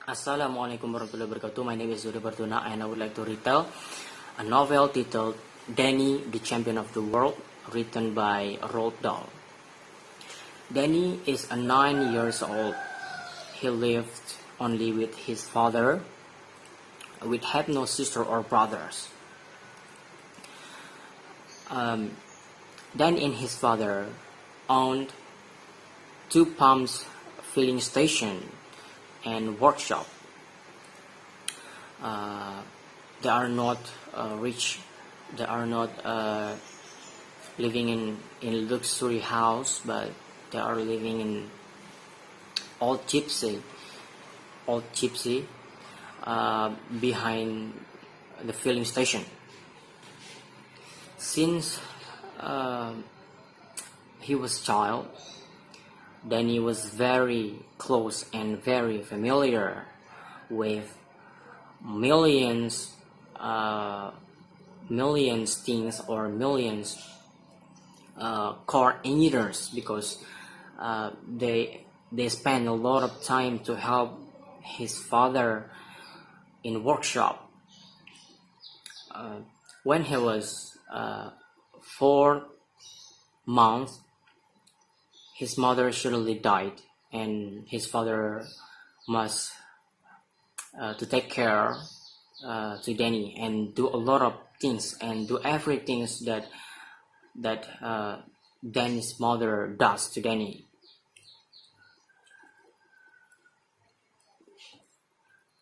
Assalamualaikum warahmatullahi wabarakatuh. My name is Zuda Bartuna and I would like to retell a novel titled Danny, the Champion of the World, written by Roald Dahl. Danny is 9 years old. He lived only with his father, with had no sister or brothers. Danny and his father owned 2 pumps filling station and workshop. They are not rich. They are not living in luxury house, but they are living in old gypsy behind the filling station. Since he was child, Danny was very close and very familiar with millions things or millions car engineers, because they spend a lot of time to help his father in workshop. When he was 4 months, his mother suddenly died, and his father must to take care to Danny and do a lot of things and do everything that Danny's mother does to Danny.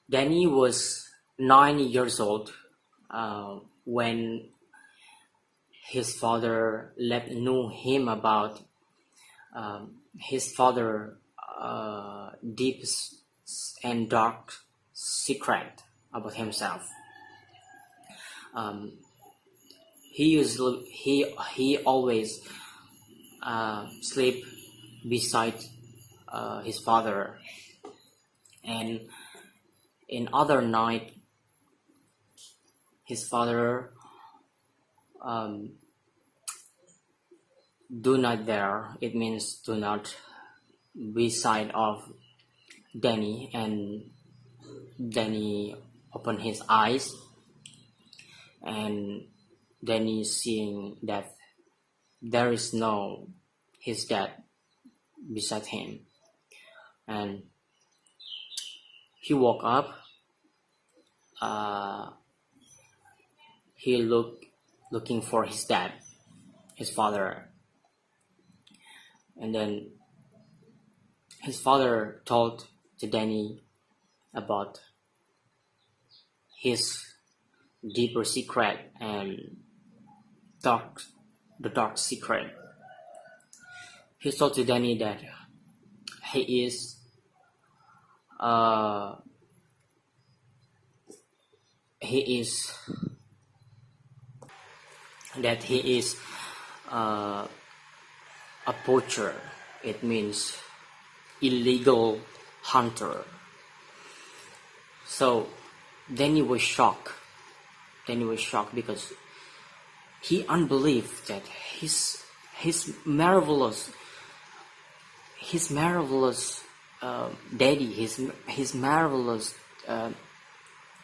Danny was 9 years old when his father knew him about his father deep and dark secret about himself. He always sleep beside his father, and in other night his father do not there. It means do not beside of Danny, and Danny open his eyes, and Danny seeing that there is no his dad beside him, and he woke up. He looking for his dad, his father, and then his father told to Danny about his deeper secret and the dark secret. He told to Danny that he is a poacher. It means illegal hunter. So Danny was shocked. Because he unbelieved that his marvelous daddy, his marvelous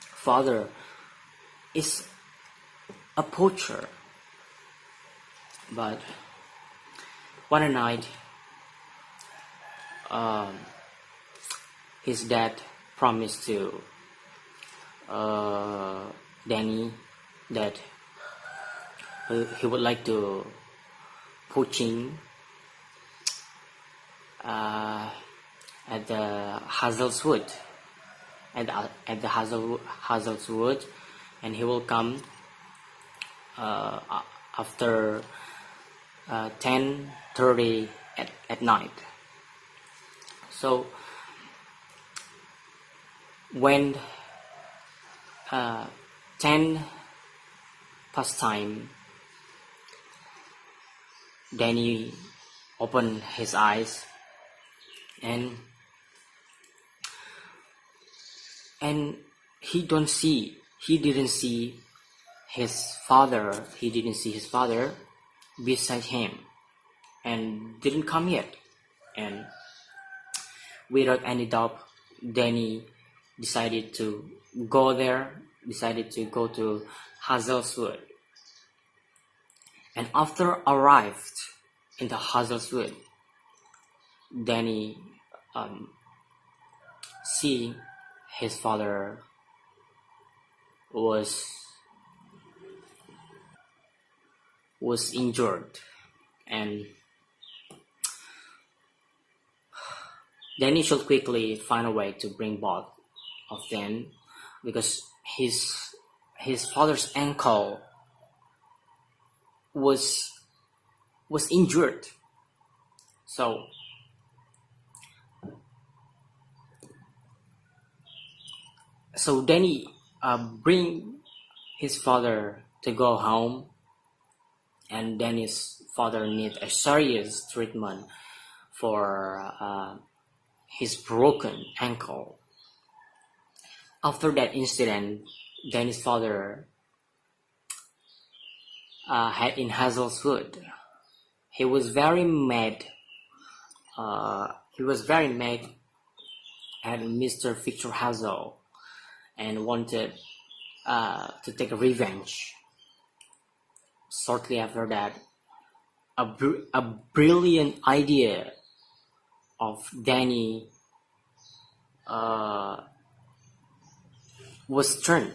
father is a poacher. But one night his dad promised to Danny that he would like to poaching at the Hazelwood, at the Hazelwood, and he will come after 10:30 at night. So when 10 past time, Danny opened his eyes, and he didn't see his father. He didn't see his father beside him, and didn't come yet. And without any doubt, Danny decided to go there, decided to go to Hazelwood. And after arrived in the Hazelwood, Danny see his father was injured, and Danny should quickly find a way to bring both of them, because his father's ankle was injured. So Danny bring his father to go home, and Danny's father need a serious treatment for his broken ankle. After that incident, Danny's father had in Hazelwood. He was very mad. He was very mad at Mr. Victor Hazel and wanted to take revenge. Shortly after that, a brilliant idea of Danny was turned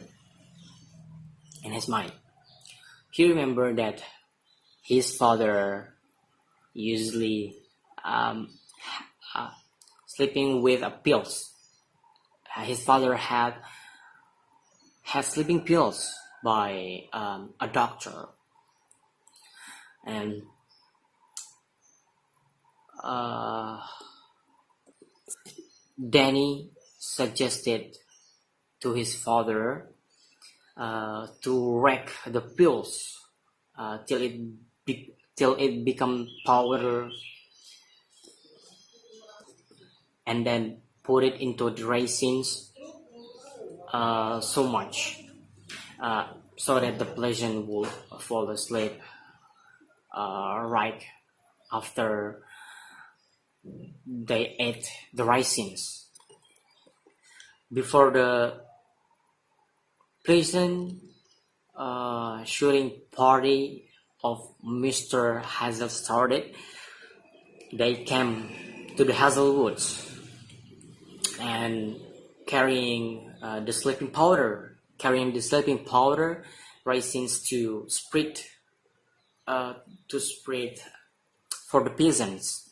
in his mind. He remembered that his father usually sleeping with pills. His father had sleeping pills by a doctor, and Danny suggested to his father to wreck the pills till it become powder, and then put it into the raisins so much so that the patient would fall asleep right after they ate the raisins. Before the prison shooting party of Mr. Hazel started, they came to the Hazelwoods and carrying the sleeping powder, raisins to spread for the peasants.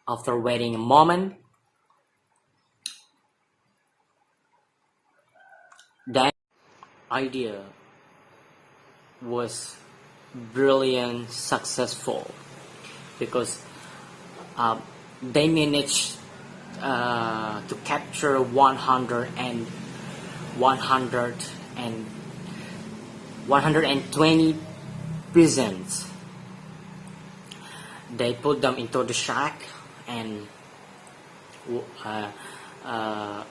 After waiting a moment, that idea was brilliant, successful, because they managed to capture 120 peasants. They put them into the shack, and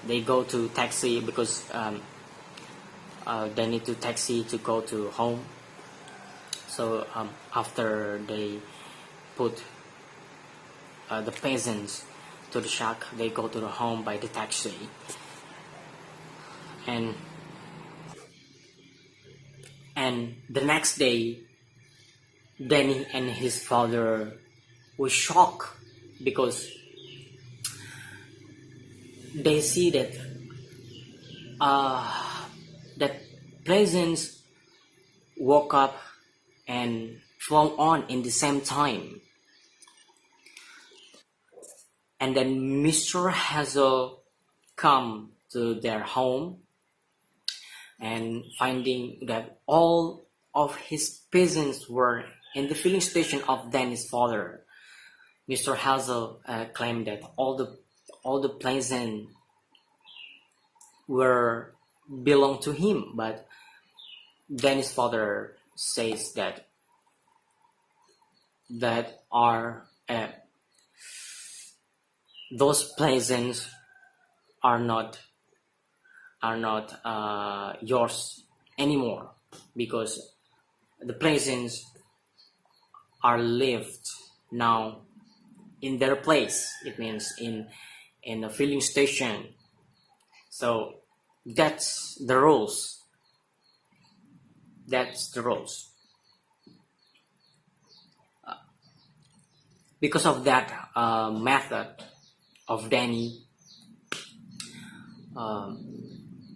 they go to taxi, because they need to taxi to go to home. So after they put the peasants to the shack, they go to the home by the taxi, and the next day, Danny and his father were shocked, because they see that that peasants woke up and flown on in the same time. And then Mr. Hazel come to their home, and finding that all of his peasants were in the filling station of Danny's father. Mr. Hazel claimed that all the peasants were belong to him, but Danny's father says that those peasants are not yours anymore, because the peasants are lived now in their place. It means in a filling station. So that's the rules. That's the rules. Because of that method of Danny,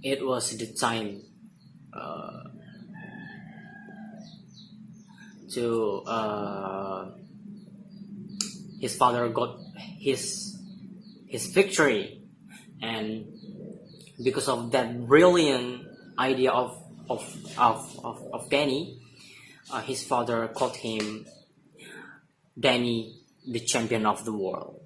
it was the time to his father got his victory, and because of that brilliant idea of Danny, his father called him Danny, the champion of the world.